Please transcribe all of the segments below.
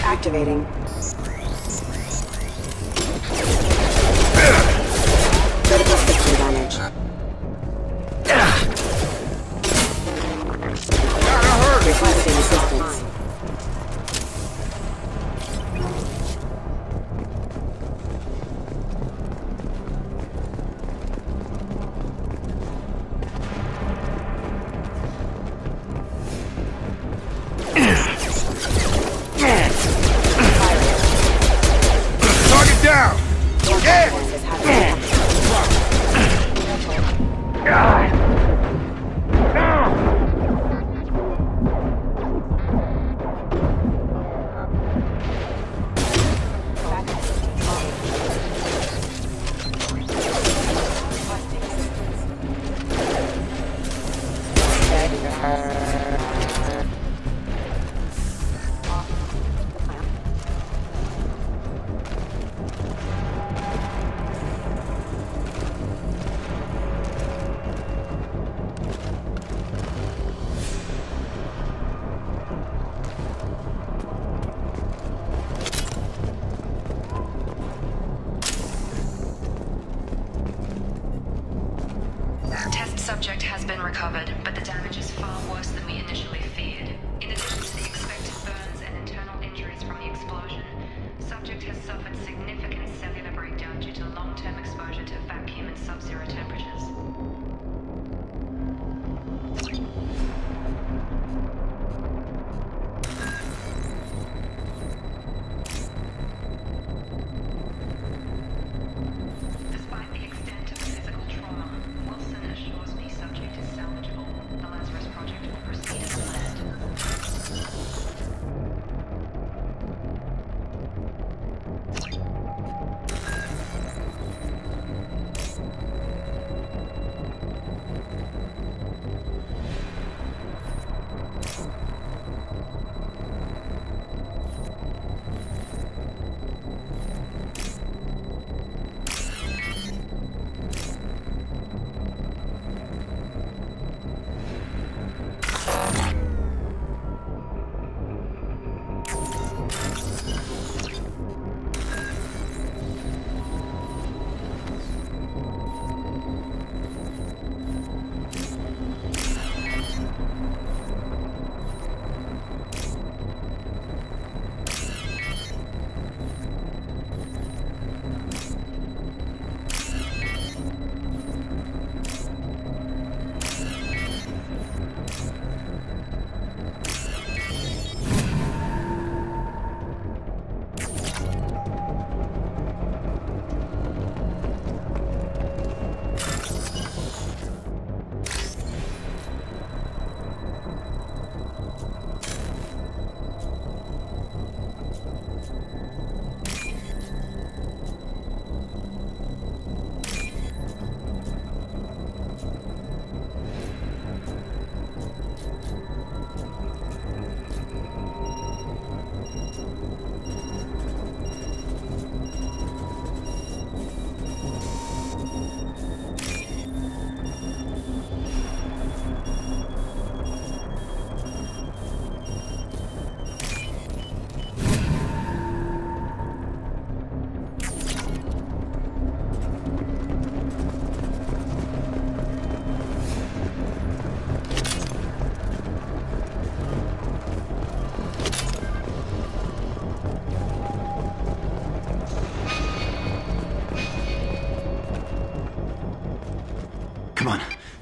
Activating. Critical system damage. Requesting assistance. Subject has been recovered, but the damage is far worse than we initially feared. In addition to the expected burns and internal injuries from the explosion, subject has suffered significant cellular breakdown due to long-term exposure to vacuum and sub-zero temperatures.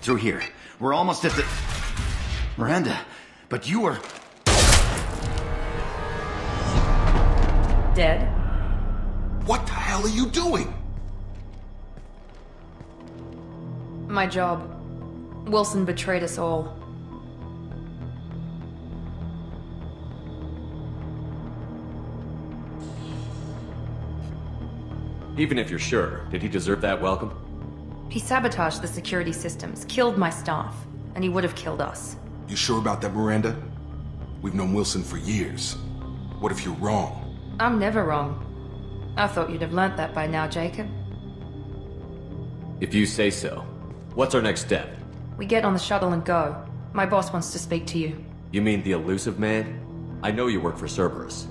Through here. We're almost at the... Miranda, but you were... Dead? What the hell are you doing? My job. Wilson betrayed us all. Even if you're sure, did he deserve that welcome? He sabotaged the security systems, killed my staff, and he would have killed us. You sure about that, Miranda? We've known Wilson for years. What if you're wrong? I'm never wrong. I thought you'd have learnt that by now, Jacob. If you say so. What's our next step? We get on the shuttle and go. My boss wants to speak to you. You mean the elusive man? I know you work for Cerberus.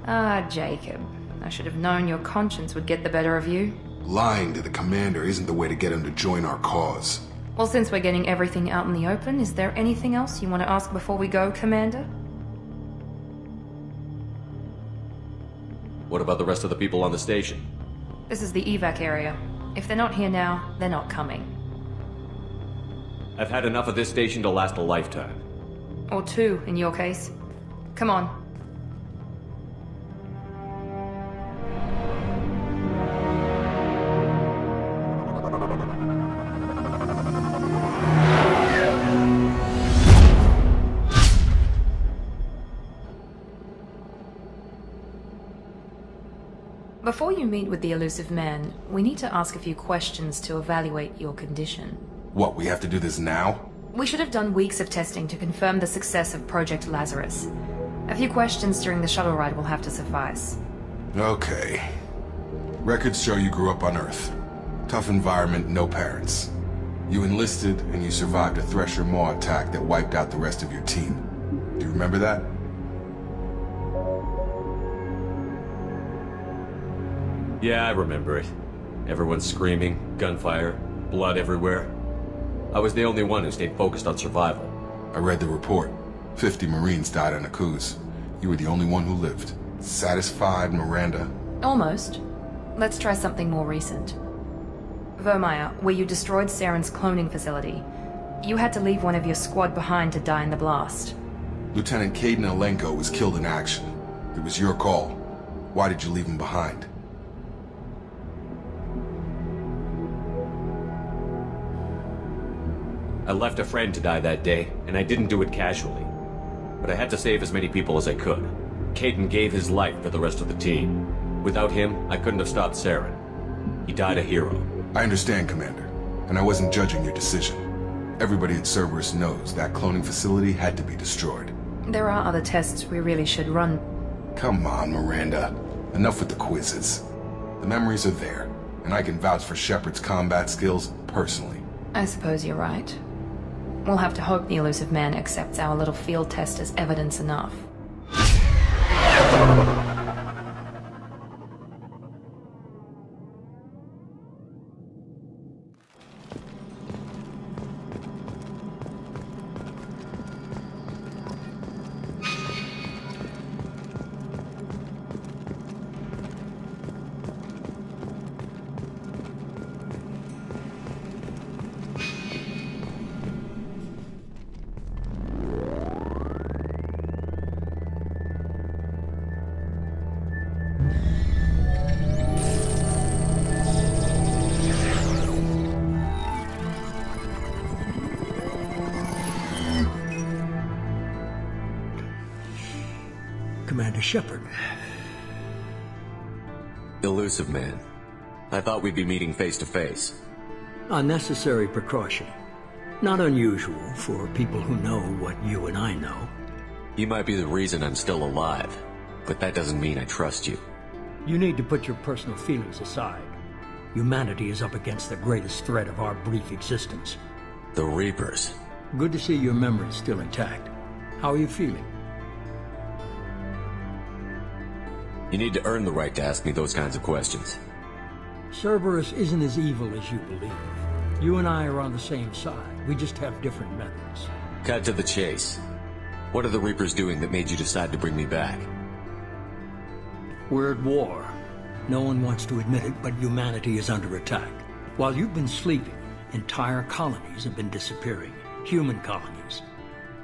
Ah, Jacob. I should have known your conscience would get the better of you. Lying to the commander isn't the way to get him to join our cause. Well, since we're getting everything out in the open, is there anything else you want to ask before we go, Commander? What about the rest of the people on the station? This is the evac area. If they're not here now, they're not coming. I've had enough of this station to last a lifetime. Or two, in your case. Come on. Before you meet with the elusive man, we need to ask a few questions to evaluate your condition. What, we have to do this now? We should have done weeks of testing to confirm the success of Project Lazarus. A few questions during the shuttle ride will have to suffice. Okay. Records show you grew up on Earth. Tough environment, no parents. You enlisted and you survived a Thresher Maw attack that wiped out the rest of your team. Do you remember that? Yeah, I remember it. Everyone screaming, gunfire, blood everywhere. I was the only one who stayed focused on survival. I read the report. 50 Marines died on Akuz. You were the only one who lived. Satisfied, Miranda? Almost. Let's try something more recent. Vermeer, where you destroyed Saren's cloning facility. You had to leave one of your squad behind to die in the blast. Lieutenant Kaidan Alenko was killed in action. It was your call. Why did you leave him behind? I left a friend to die that day, and I didn't do it casually. But I had to save as many people as I could. Kaidan gave his life for the rest of the team. Without him, I couldn't have stopped Saren. He died a hero. I understand, Commander, and I wasn't judging your decision. Everybody at Cerberus knows that cloning facility had to be destroyed. There are other tests we really should run. Come on, Miranda. Enough with the quizzes. The memories are there, and I can vouch for Shepard's combat skills personally. I suppose you're right. We'll have to hope the elusive man accepts our little field test as evidence enough. Commander Shepard. Elusive man. I thought we'd be meeting face to face. A necessary precaution. Not unusual for people who know what you and I know. You might be the reason I'm still alive, but that doesn't mean I trust you. You need to put your personal feelings aside. Humanity is up against the greatest threat of our brief existence. The Reapers. Good to see your memory still intact. How are you feeling? You need to earn the right to ask me those kinds of questions. Cerberus isn't as evil as you believe. You and I are on the same side. We just have different methods. Cut to the chase. What are the Reapers doing that made you decide to bring me back? We're at war. No one wants to admit it, but humanity is under attack. While you've been sleeping, entire colonies have been disappearing. Human colonies.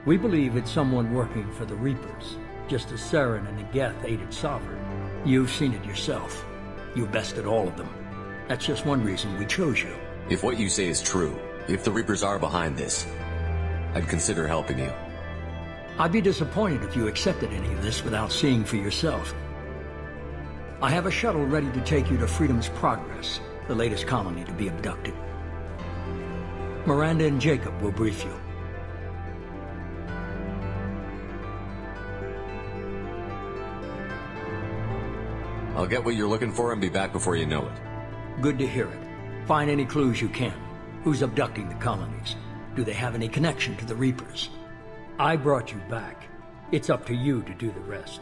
We believe it's someone working for the Reapers, just as Saren and Geth aided Sovereign. You've seen it yourself. You bested all of them. That's just one reason we chose you. If what you say is true, if the Reapers are behind this, I'd consider helping you. I'd be disappointed if you accepted any of this without seeing for yourself. I have a shuttle ready to take you to Freedom's Progress, the latest colony to be abducted. Miranda and Jacob will brief you. I'll get what you're looking for and be back before you know it. Good to hear it. Find any clues you can. Who's abducting the colonies? Do they have any connection to the Reapers? I brought you back. It's up to you to do the rest.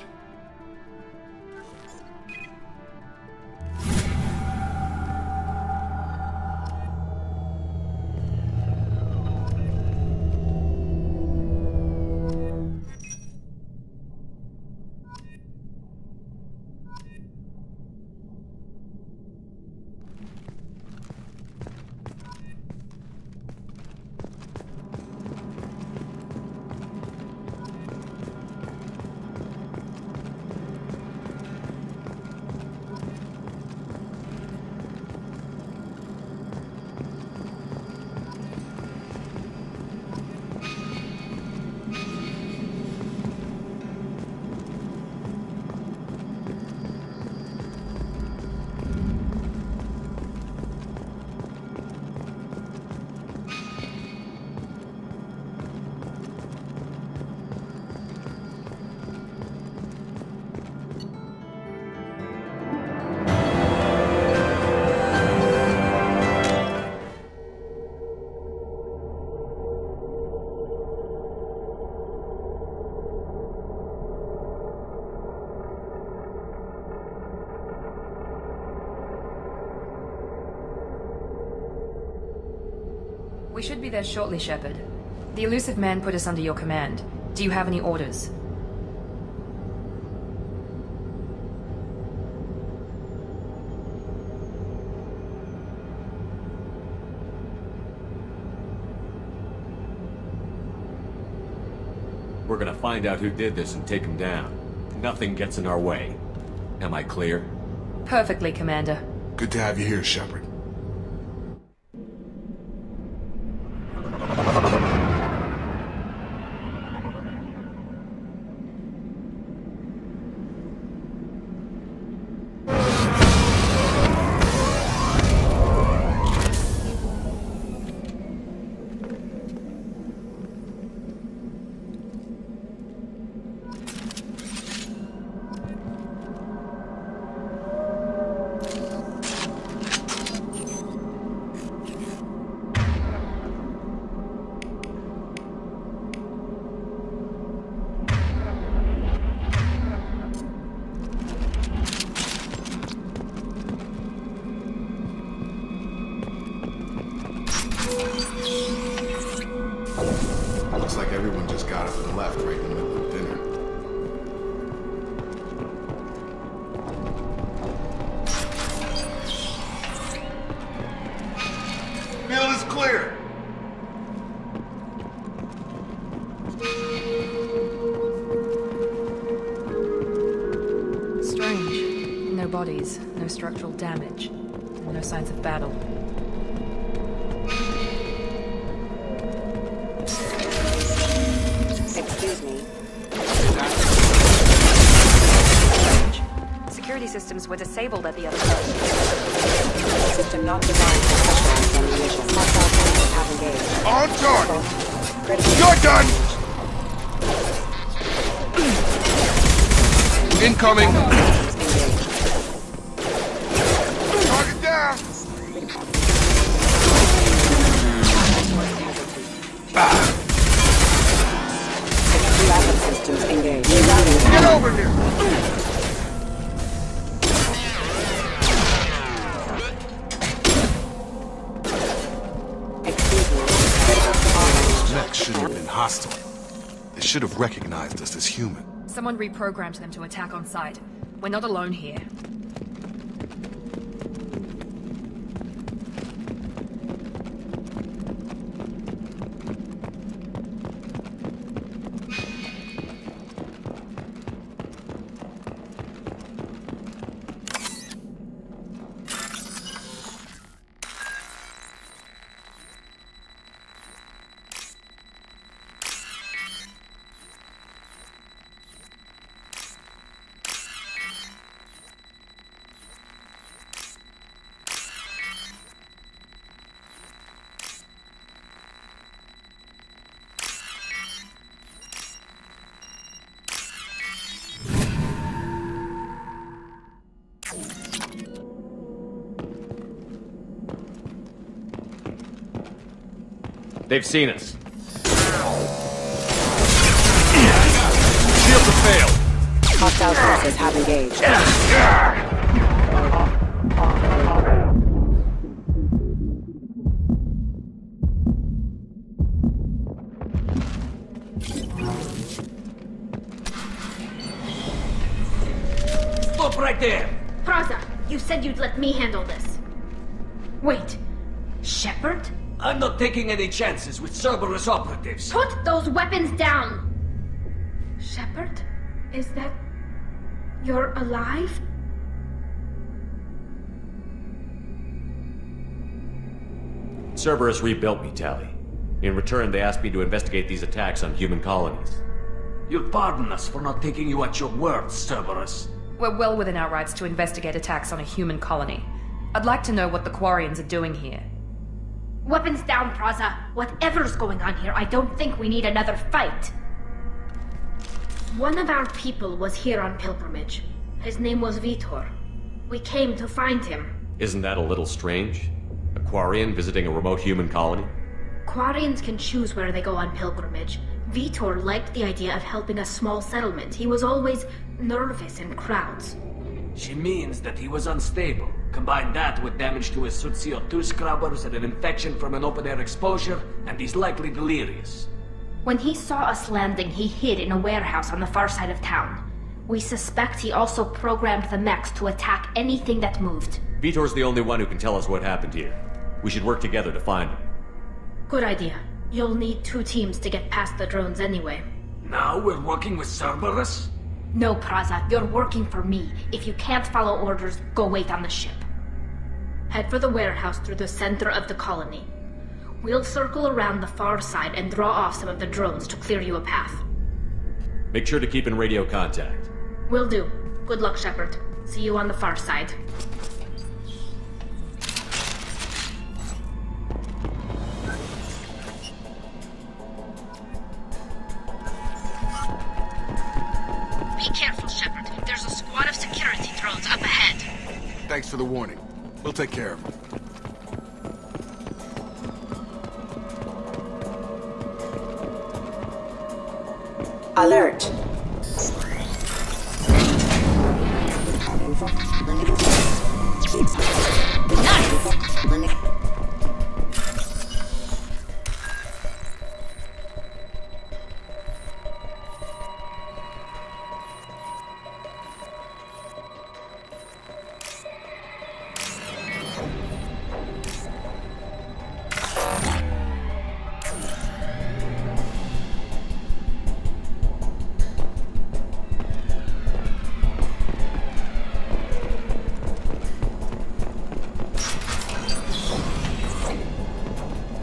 We should be there shortly, Shepard. The Illusive Man put us under your command. Do you have any orders? We're gonna find out who did this and take him down. Nothing gets in our way. Am I clear? Perfectly, Commander. Good to have you here, Shepard. Looks like everyone just got up and left right in the middle of dinner. Field is clear! Strange. No bodies, no structural damage, and no signs of battle. Excuse me. Security systems were disabled at the other end. System not designed for specialized ammunition. Hostile forces have engaged. On target! Critical You're done! Incoming! Target down! Backup systems engaged. Get over here! Mech shouldn't have been hostile. They should have recognized us as human. Someone reprogrammed them to attack on sight. We're not alone here. They've seen us. Shields have failed. Hostile forces have engaged. Stop right there! Praza, you said you'd let me handle this. Wait, Shepard? I'm not taking any chances with Cerberus operatives. Put those weapons down! Shepard? Is that... you're alive? Cerberus rebuilt me, Tali. In return, they asked me to investigate these attacks on human colonies. You'll pardon us for not taking you at your word, Cerberus. We're well within our rights to investigate attacks on a human colony. I'd like to know what the Quarians are doing here. Weapons down, Praza. Whatever's going on here, I don't think we need another fight. One of our people was here on pilgrimage. His name was Vitor. We came to find him. Isn't that a little strange? A Quarian visiting a remote human colony? Quarians can choose where they go on pilgrimage. Vitor liked the idea of helping a small settlement. He was always nervous in crowds. She means that he was unstable. Combine that with damage to his suit CO2 scrubbers and an infection from an open-air exposure, and he's likely delirious. When he saw us landing, he hid in a warehouse on the far side of town. We suspect he also programmed the mechs to attack anything that moved. Vitor's the only one who can tell us what happened here. We should work together to find him. Good idea. You'll need 2 teams to get past the drones anyway. Now we're working with Cerberus? No, Praza, you're working for me. If you can't follow orders, go wait on the ship. Head for the warehouse through the center of the colony. We'll circle around the far side and draw off some of the drones to clear you a path. Make sure to keep in radio contact. Will do. Good luck, Shepard. See you on the far side. Be careful, Shepard. There's a squad of security drones up ahead. Thanks for the warning. We'll take care of them. Alert. Nice!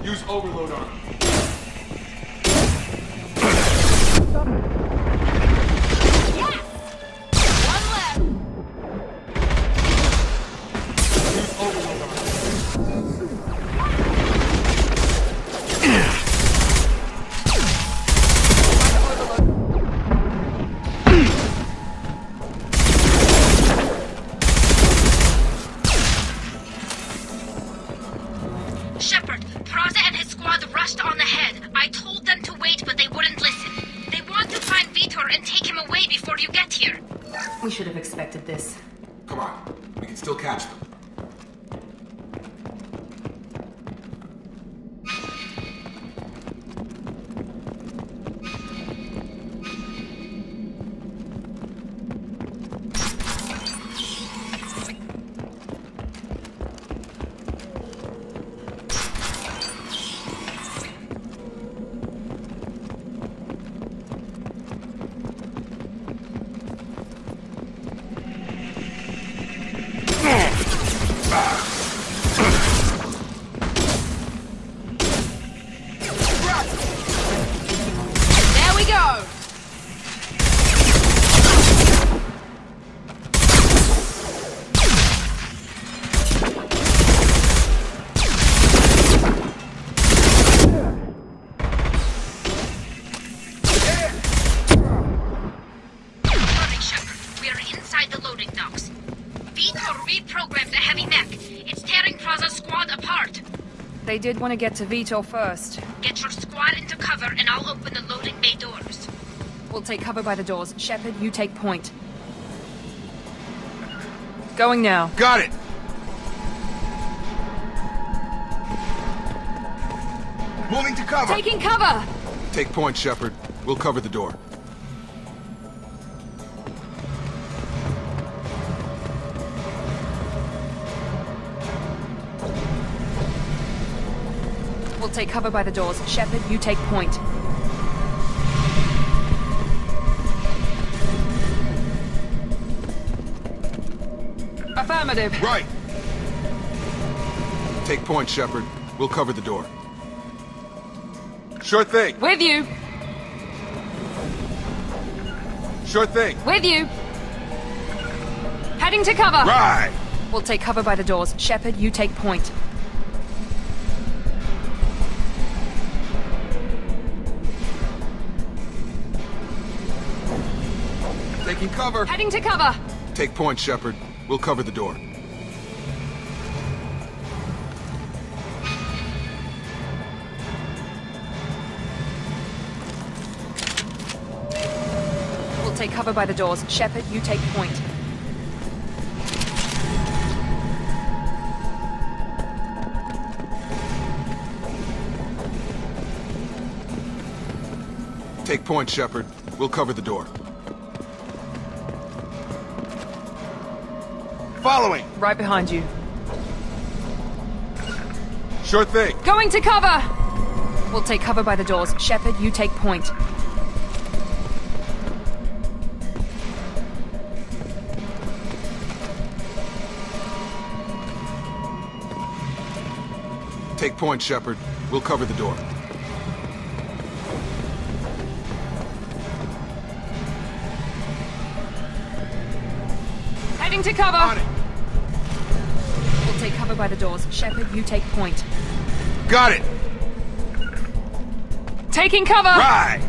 Use overload on him. Shepard, Praza and his squad rushed on ahead. I told them to wait, but they wouldn't listen. They want to find Vitor and take him away before you get here. We should have expected this. Come on. We can still catch them. There we go! Hurry, Shepard. We are inside the loading docks. Vitor reprogrammed the heavy mech. It's tearing Praza's squad apart. They did want to get to Vitor first. Get your squad into cover and I'll open the loading bay doors. We'll take cover by the doors. Shepard, you take point. Going now. Got it! Moving to cover! Taking cover! Take point, Shepard. We'll cover the door. We'll take cover by the doors. Shepard, you take point. Affirmative. Right! Take point, Shepard. We'll cover the door. Sure thing. With you. Sure thing. With you. Heading to cover. Right! We'll take cover by the doors. Shepard, you take point. Taking cover. Heading to cover. Take point, Shepard. We'll cover the door. We'll take cover by the doors. Shepard, you take point. Take point, Shepard. We'll cover the door. Following! Right behind you. Sure thing. Going to cover! We'll take cover by the doors. Shepard, you take point. Take point, Shepard. We'll cover the door. Heading to cover! On it. We'll take cover by the doors. Shepard, you take point. Got it! Taking cover! Right!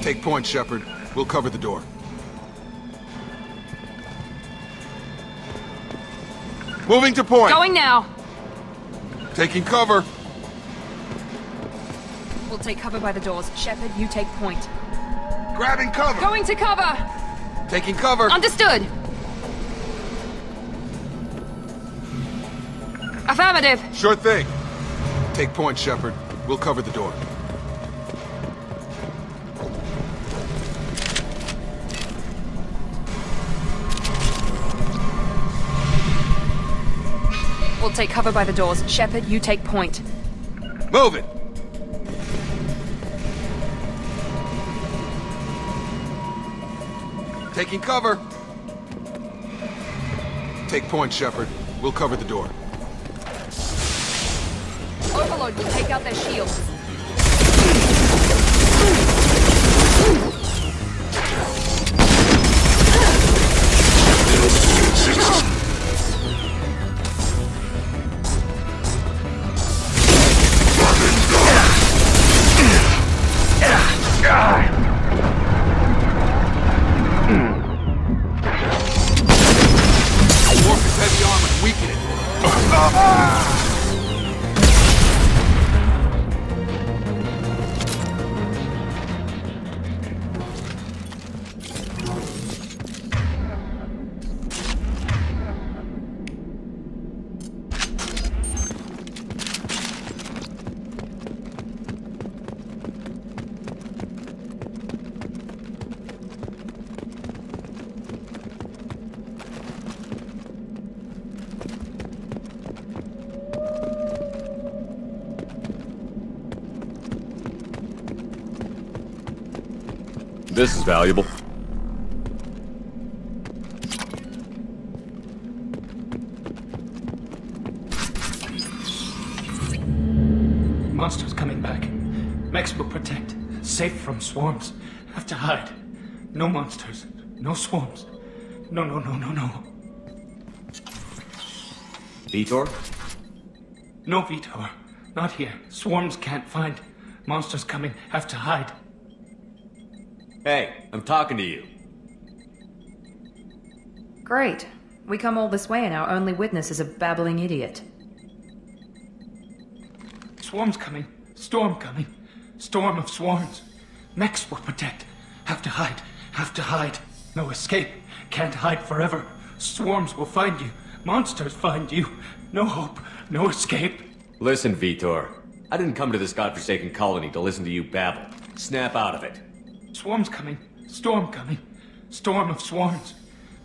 Take point, Shepard. We'll cover the door. Moving to point! Going now! Taking cover! We'll take cover by the doors. Shepard, you take point. Grabbing cover! Going to cover! Taking cover! Understood! Affirmative! Sure thing. Take point, Shepard. We'll cover the door. We'll take cover by the doors. Shepard, you take point. Move it! Taking cover. Take point, Shepard. We'll cover the door. Overlord will take out their shields. Morphe's heavy armor, weaken it. This is valuable. Monsters coming back. Max will protect. Safe from swarms. Have to hide. No monsters. No swarms. No. Vitor? No Vitor. Not here. Swarms can't find. Monsters coming. Have to hide. Hey, I'm talking to you. Great. We come all this way and our only witness is a babbling idiot. Swarm's coming. Storm coming. Storm of swarms. Mechs will protect. Have to hide. Have to hide. No escape. Can't hide forever. Swarms will find you. Monsters find you. No hope. No escape. Listen, Vitor. I didn't come to this godforsaken colony to listen to you babble. Snap out of it. Swarm's coming. Storm coming. Storm of swarms.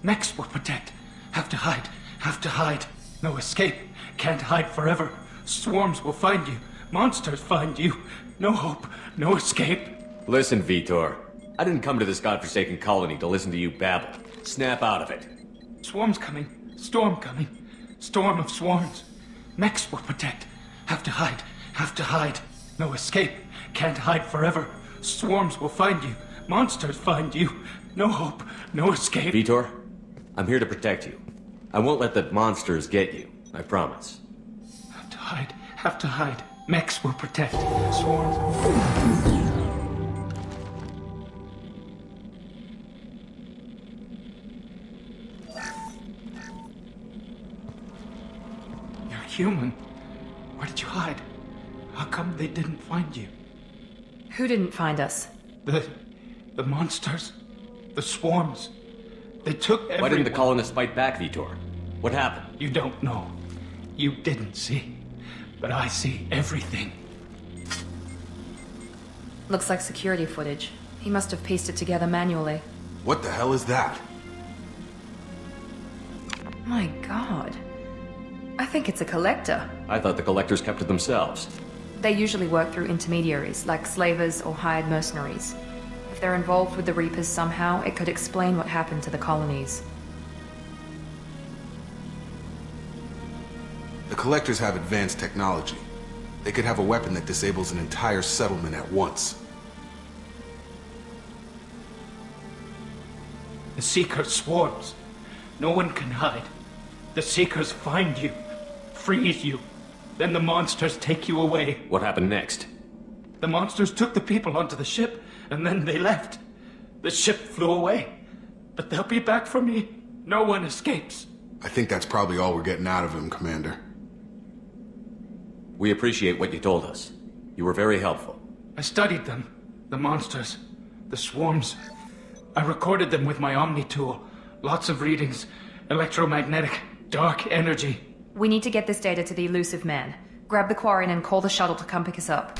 Mechs will protect. Have to hide. Have to hide. No escape. Can't hide forever. Swarms will find you. Monsters find you. No hope. No escape. Listen, Vitor. I didn't come to this godforsaken colony to listen to you babble. Snap out of it. Swarm's coming. Storm coming. Storm of swarms. Mechs will protect. Have to hide. Have to hide. No escape. Can't hide forever. Swarms will find you. Monsters find you. No hope. No escape. Vitor, I'm here to protect you. I won't let the monsters get you. I promise. Have to hide. Have to hide. Mechs will protect. Swarms. You're human. Where did you hide? How come they didn't find you? Who didn't find us? The monsters. The swarms. They took everyone. Why didn't the colonists fight back, Vitor? What happened? You don't know. You didn't see. But I see everything. Looks like security footage. He must have pieced it together manually. What the hell is that? My god. I think it's a collector. I thought the collectors kept to themselves. They usually work through intermediaries, like slavers or hired mercenaries. If they're involved with the Reapers somehow, it could explain what happened to the colonies. The collectors have advanced technology. They could have a weapon that disables an entire settlement at once. The Seeker swarms. No one can hide. The Seekers find you, freeze you. Then the monsters take you away. What happened next? The monsters took the people onto the ship, and then they left. The ship flew away. But they'll be back for me. No one escapes. I think that's probably all we're getting out of him, Commander. We appreciate what you told us. You were very helpful. I studied them. The monsters. The swarms. I recorded them with my Omni tool. Lots of readings. Electromagnetic. Dark energy. We need to get this data to the Elusive Man. Grab the Quarian and call the shuttle to come pick us up.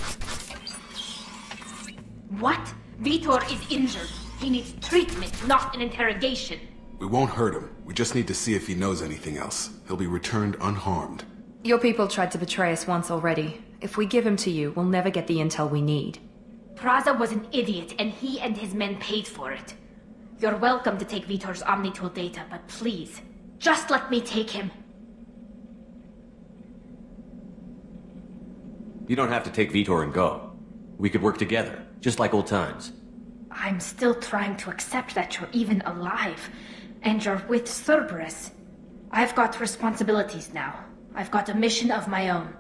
What? Vitor is injured. He needs treatment, not an interrogation. We won't hurt him. We just need to see if he knows anything else. He'll be returned unharmed. Your people tried to betray us once already. If we give him to you, we'll never get the intel we need. Praza was an idiot, and he and his men paid for it. You're welcome to take Vitor's Omnitool data, but please, just let me take him. You don't have to take Vitor and go. We could work together, just like old times. I'm still trying to accept that you're even alive, and you're with Cerberus. I've got responsibilities now. I've got a mission of my own.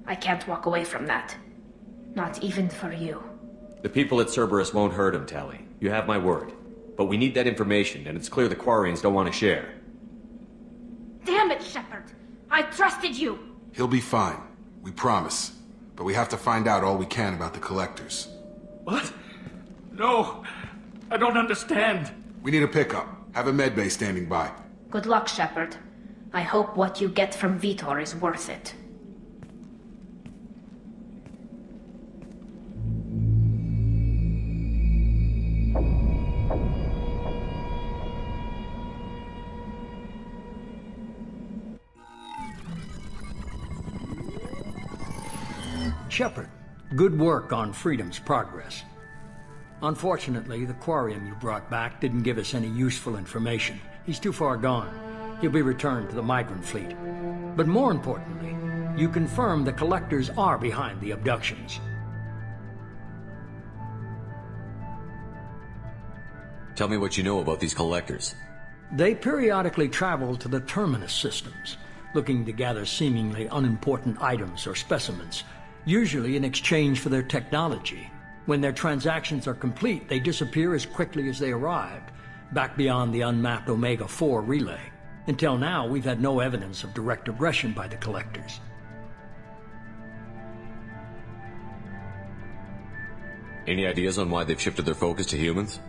I can't walk away from that. Not even for you. The people at Cerberus won't hurt him, Tali. You have my word. But we need that information, and it's clear the Quarians don't want to share. Damn it, Shepard! I trusted you! He'll be fine. We promise. But we have to find out all we can about the collectors. What? No! I don't understand. We need a pickup. Have a medbay standing by. Good luck, Shepard. I hope what you get from Vitor is worth it. Shepard, good work on Freedom's progress. Unfortunately, the Quarian you brought back didn't give us any useful information. He's too far gone. He'll be returned to the migrant fleet. But more importantly, you confirm the collectors are behind the abductions. Tell me what you know about these collectors. They periodically travel to the Terminus systems, looking to gather seemingly unimportant items or specimens, usually in exchange for their technology. When their transactions are complete, they disappear as quickly as they arrived, back beyond the unmapped Omega-4 relay. Until now, we've had no evidence of direct aggression by the Collectors. Any ideas on why they've shifted their focus to humans?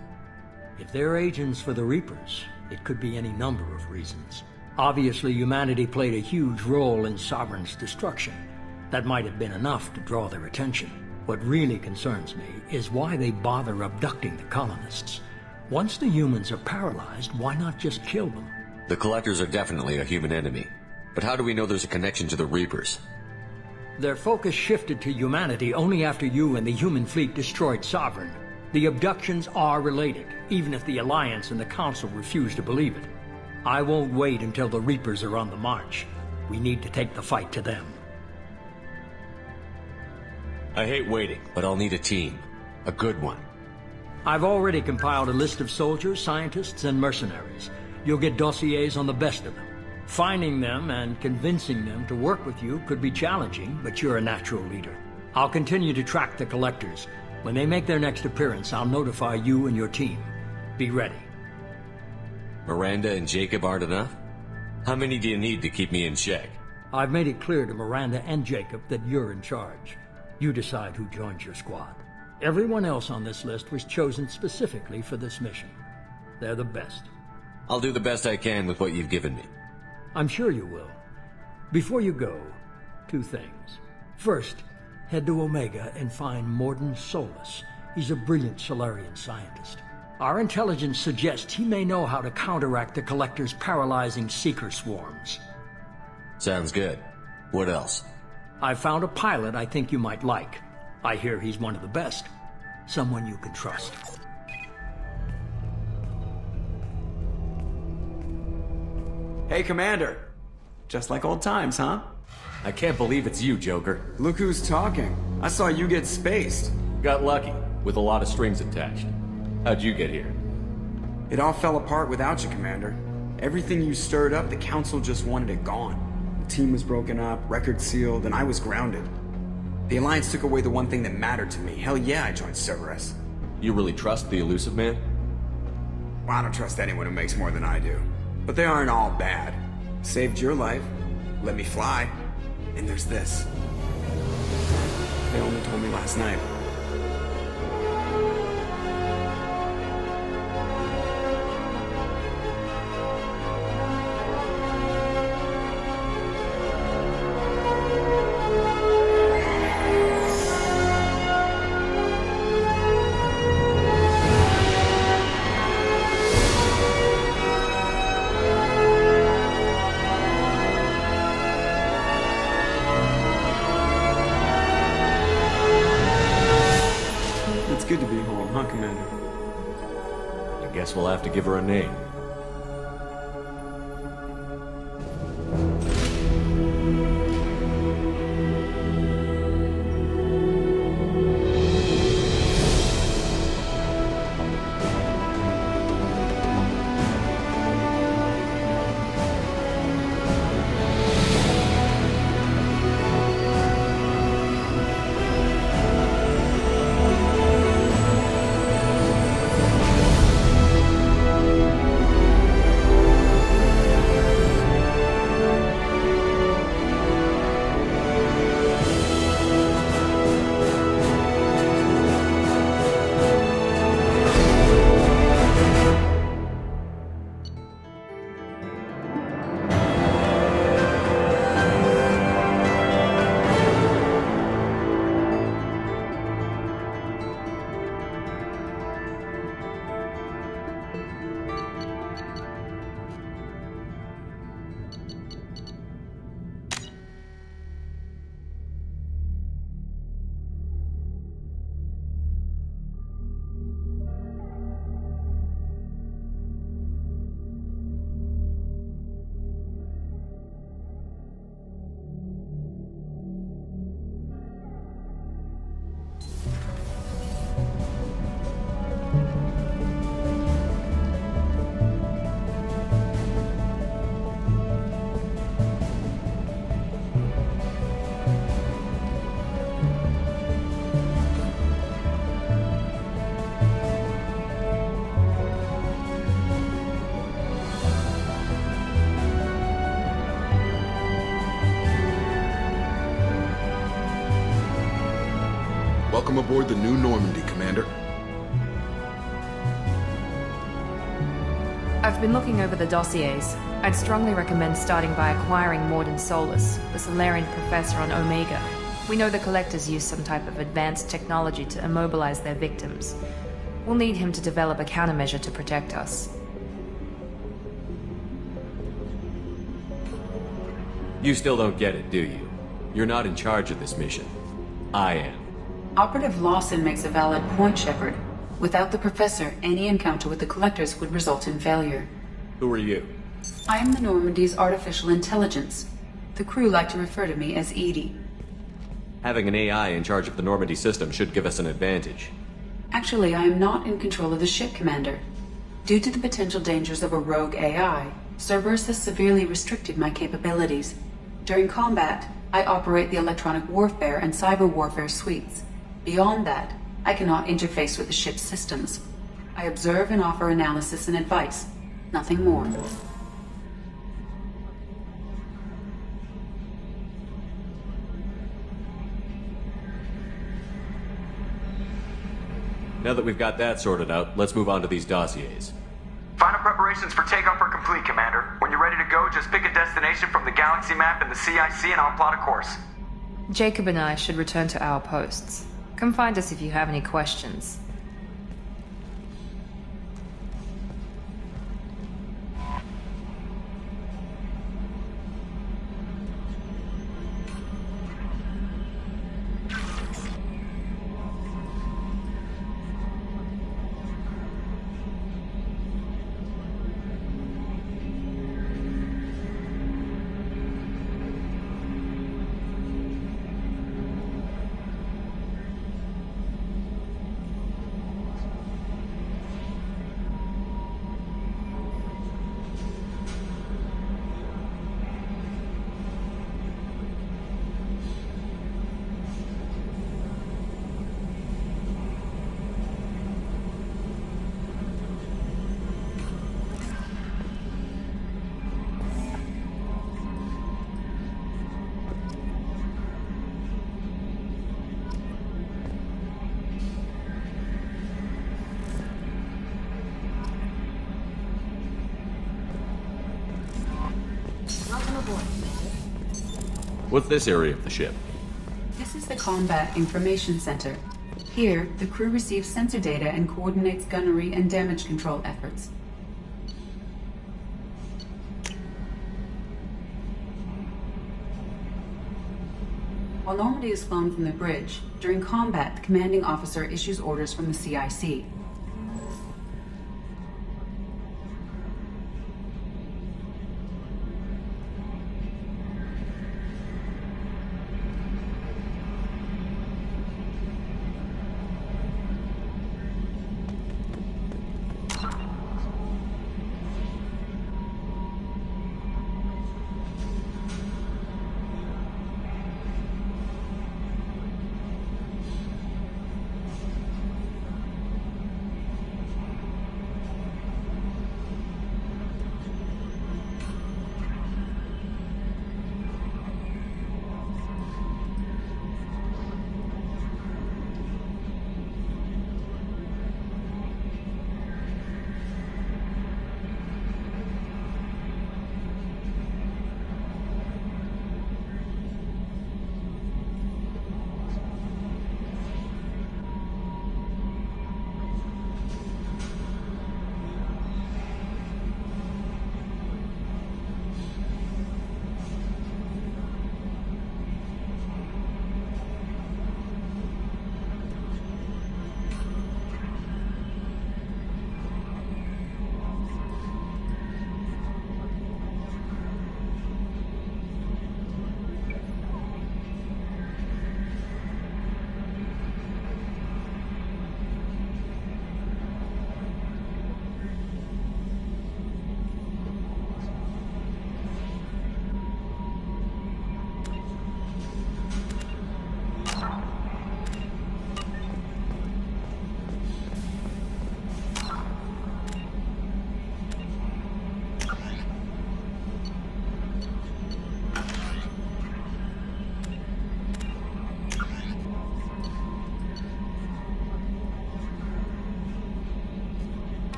If they're agents for the Reapers, it could be any number of reasons. Obviously, humanity played a huge role in Sovereign's destruction. That might have been enough to draw their attention. What really concerns me is why they bother abducting the colonists. Once the humans are paralyzed, why not just kill them? The Collectors are definitely a human enemy. But how do we know there's a connection to the Reapers? Their focus shifted to humanity only after you and the human fleet destroyed Sovereign. The abductions are related, even if the Alliance and the Council refuse to believe it. I won't wait until the Reapers are on the march. We need to take the fight to them. I hate waiting, but I'll need a team. A good one. I've already compiled a list of soldiers, scientists, and mercenaries. You'll get dossiers on the best of them. Finding them and convincing them to work with you could be challenging, but you're a natural leader. I'll continue to track the Collectors. When they make their next appearance, I'll notify you and your team. Be ready. Miranda and Jacob aren't enough? How many do you need to keep me in check? I've made it clear to Miranda and Jacob that you're in charge. You decide who joins your squad. Everyone else on this list was chosen specifically for this mission. They're the best. I'll do the best I can with what you've given me. I'm sure you will. Before you go, 2 things. First, head to Omega and find Mordin Solus. He's a brilliant Solarian scientist. Our intelligence suggests he may know how to counteract the Collector's paralyzing Seeker swarms. Sounds good. What else? I've found a pilot I think you might like. I hear he's one of the best. Someone you can trust. Hey, Commander. Just like old times, huh? I can't believe it's you, Joker. Look who's talking. I saw you get spaced. Got lucky, with a lot of strings attached. How'd you get here? It all fell apart without you, Commander. Everything you stirred up, the Council just wanted it gone. The team was broken up, records sealed, and I was grounded. The Alliance took away the one thing that mattered to me. Hell yeah, I joined Cerberus. You really trust the Illusive Man? Well, I don't trust anyone who makes more than I do. But they aren't all bad. Saved your life, let me fly, and there's this. They only told me last night. Good to be home, huh, Commander? I guess we'll have to give her a name. Welcome aboard the new Normandy, Commander. I've been looking over the dossiers. I'd strongly recommend starting by acquiring Mordin Solus, the Solarian professor on Omega. We know the Collectors use some type of advanced technology to immobilize their victims. We'll need him to develop a countermeasure to protect us. You still don't get it, do you? You're not in charge of this mission. I am. Operative Lawson makes a valid point, Shepard. Without the Professor, any encounter with the Collectors would result in failure. Who are you? I am the Normandy's artificial intelligence. The crew like to refer to me as EDI. Having an AI in charge of the Normandy system should give us an advantage. Actually, I am not in control of the ship, Commander. Due to the potential dangers of a rogue AI, Cerberus has severely restricted my capabilities. During combat, I operate the electronic warfare and cyber warfare suites. Beyond that, I cannot interface with the ship's systems. I observe and offer analysis and advice. Nothing more. Now that we've got that sorted out, let's move on to these dossiers. Final preparations for takeoff are complete, Commander. When you're ready to go, just pick a destination from the galaxy map in the CIC and I'll plot a course. Jacob and I should return to our posts. Come find us if you have any questions. What's this area of the ship? This is the Combat Information Center. Here, the crew receives sensor data and coordinates gunnery and damage control efforts. While Normandy is flown from the bridge, during combat, the commanding officer issues orders from the CIC.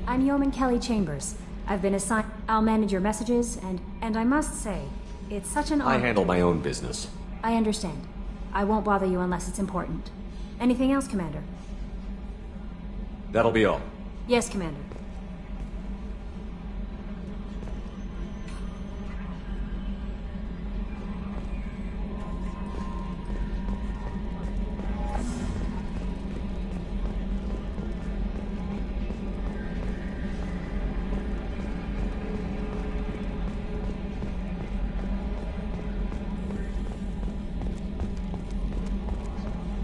I'm Yeoman Kelly Chambers. I've been assigned... I'll manage your messages, and I must say, it's such an honor... I handle my own business. I understand. I won't bother you unless it's important. Anything else, Commander? That'll be all. Yes, Commander.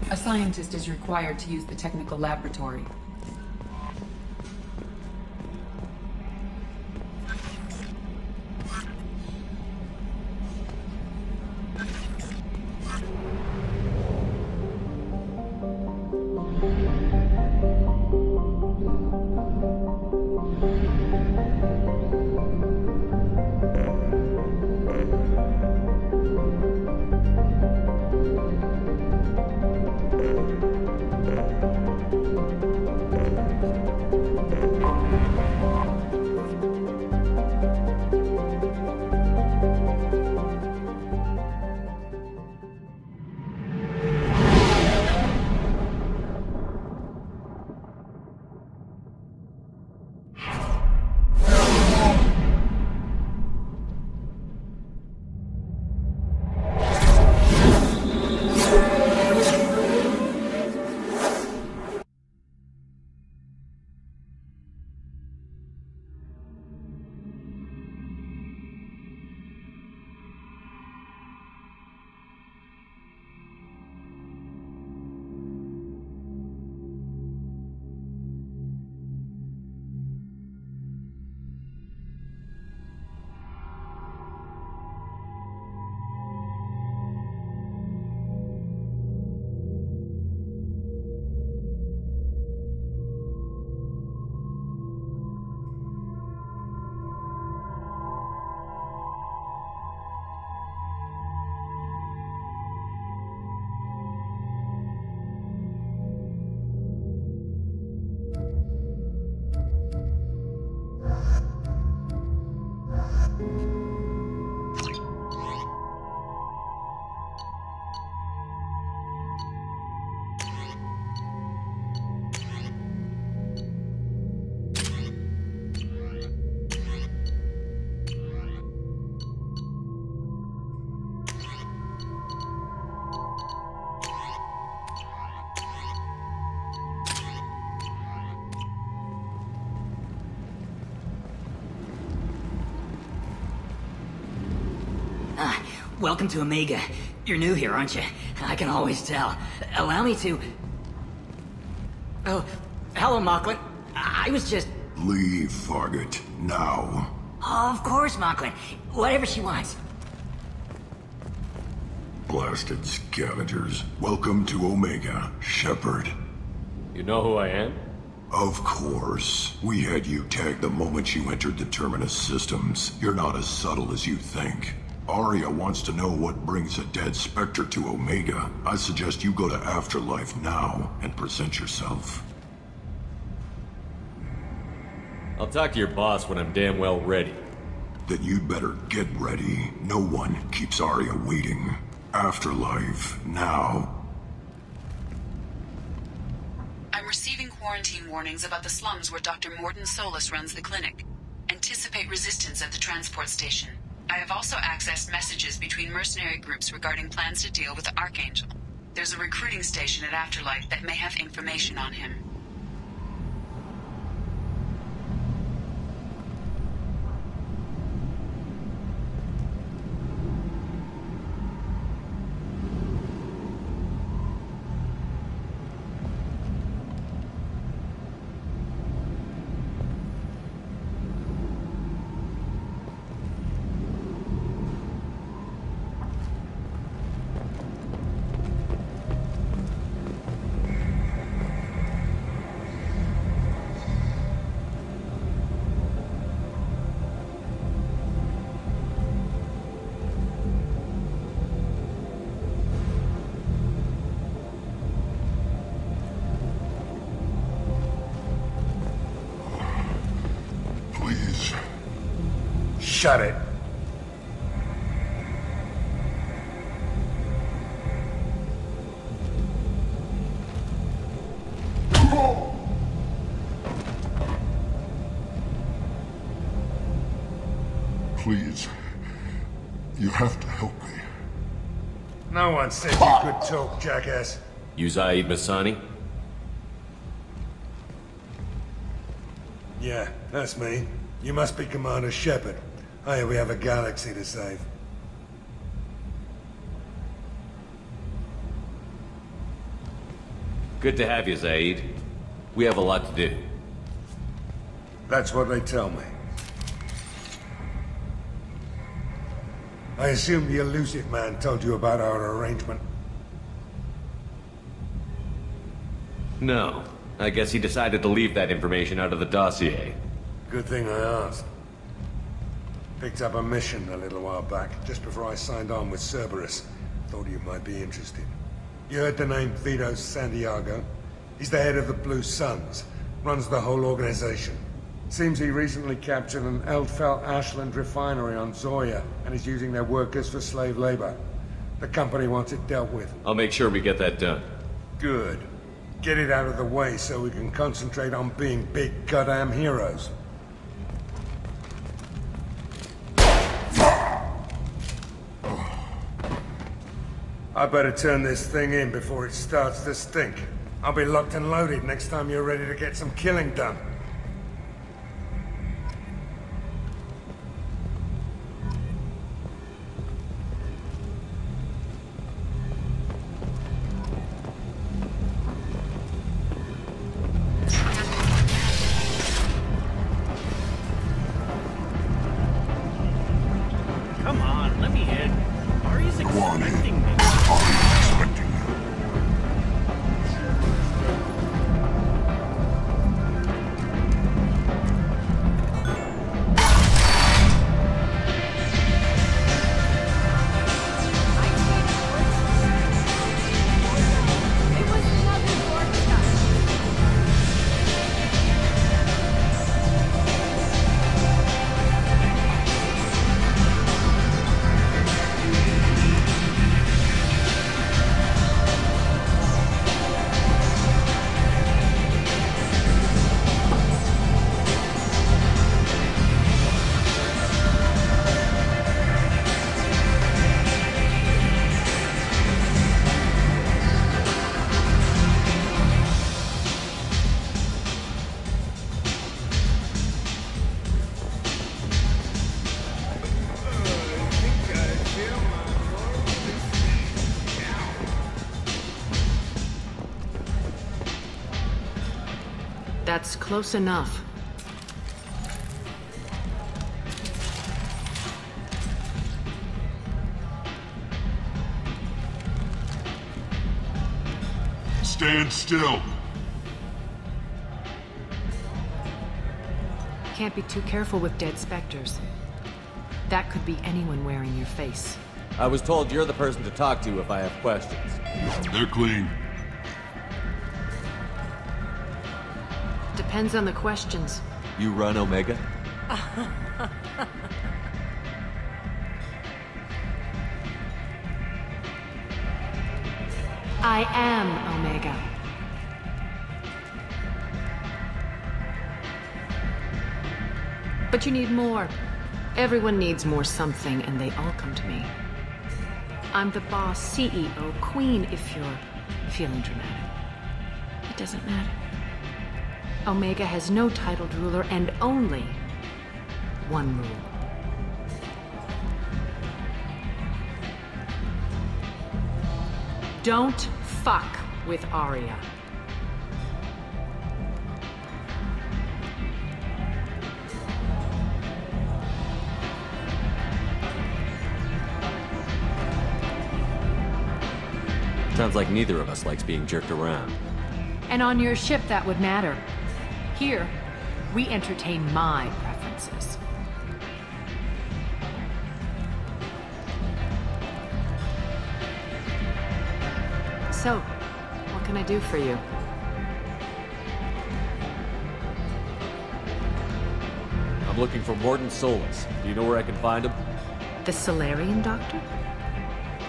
A scientist is required to use the technical laboratory. Welcome to Omega. You're new here, aren't you? I can always tell. Allow me to... Oh, hello, Mocklin. I was just... Leave, Fargate. Now. Oh, of course, Mocklin. Whatever she wants. Blasted scavengers. Welcome to Omega, Shepard. You know who I am? Of course. We had you tagged the moment you entered the Terminus systems. You're not as subtle as you think. Aria wants to know what brings a dead Spectre to Omega. I suggest you go to Afterlife now and present yourself. I'll talk to your boss when I'm damn well ready. Then you'd better get ready. No one keeps Aria waiting. Afterlife, now. I'm receiving quarantine warnings about the slums where Dr. Mordin Solus runs the clinic. Anticipate resistance at the transport station. I have also accessed messages between mercenary groups regarding plans to deal with the Archangel. There's a recruiting station at Afterlife that may have information on him. Shut it. Please. You have to help me. No one said you could talk, jackass. You Zaid Masani? Yeah, that's me. You must be Commander Shepard. Hey, we have a galaxy to save. Good to have you, Zaid. We have a lot to do. That's what they tell me. I assume the Illusive Man told you about our arrangement. No. I guess he decided to leave that information out of the dossier. Good thing I asked. Picked up a mission a little while back, just before I signed on with Cerberus. Thought you might be interested. You heard the name Vito Santiago? He's the head of the Blue Suns, runs the whole organization. Seems he recently captured an Eldfell Ashland refinery on Zoya, and is using their workers for slave labor. The company wants it dealt with. I'll make sure we get that done. Good. Get it out of the way so we can concentrate on being big goddamn heroes. I better turn this thing in before it starts to stink. I'll be locked and loaded next time you're ready to get some killing done. Come on, let me in. Ari's expecting me. That's close enough. Stand still. Can't be too careful with dead specters. That could be anyone wearing your face. I was told you're the person to talk to if I have questions. They're clean. Depends on the questions. You run Omega? I am Omega. But you need more. Everyone needs more something, and they all come to me. I'm the boss, CEO, queen, if you're feeling dramatic. It doesn't matter. Omega has no titled ruler and only one rule. Don't fuck with Aria. Sounds like neither of us likes being jerked around. And on your ship, that would matter. Here, we entertain my preferences. So, what can I do for I'm looking for Mordin Solus. Do you know where I can find him? The Salarian doctor?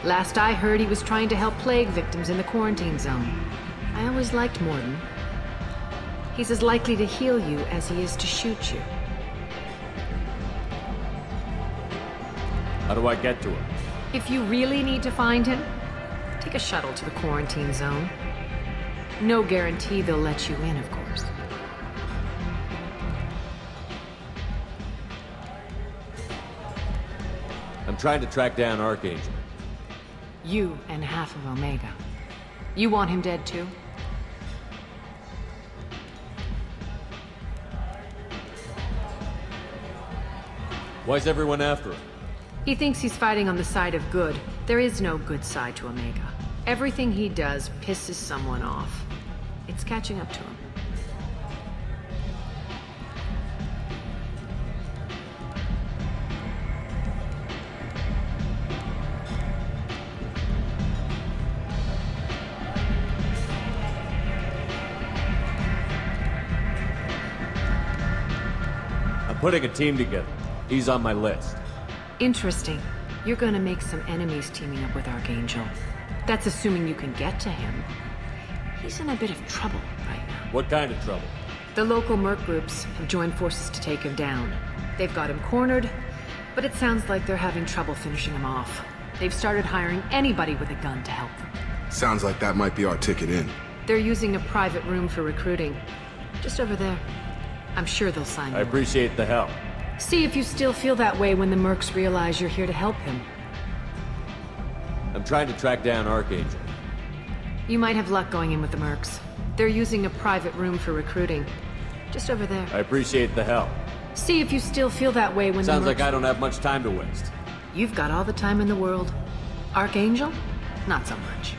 Last I heard, he was trying to help plague victims in the quarantine zone. I always liked Mordin. He's as likely to heal you as he is to shoot you. How do I get to him? If you really need to find him, take a shuttle to the quarantine zone. No guarantee they'll let you in, of course. I'm trying to track down Archangel. You and half of Omega. You want him dead too? Why's everyone after him? He thinks he's fighting on the side of good. There is no good side to Omega. Everything he does pisses someone off. It's catching up to him. I'm putting a team together. He's on my list. Interesting. You're gonna make some enemies teaming up with Archangel. That's assuming you can get to him. He's in a bit of trouble right now. What kind of trouble? The local merc groups have joined forces to take him down. They've got him cornered, but it sounds like they're having trouble finishing him off. They've started hiring anybody with a gun to help them. Sounds like that might be our ticket in. They're using a private room for recruiting. Just over there. I'm sure they'll sign I you up. appreciate the help. See if you still feel that way when the mercs realize you're here to help him. I'm trying to track down Archangel. You might have luck going in with the mercs. They're using a private room for recruiting. Just over there. I appreciate the help. See if you still feel that way when Sounds the mercs... like I don't have much time to waste. You've got all the time in the world. Archangel? Not so much.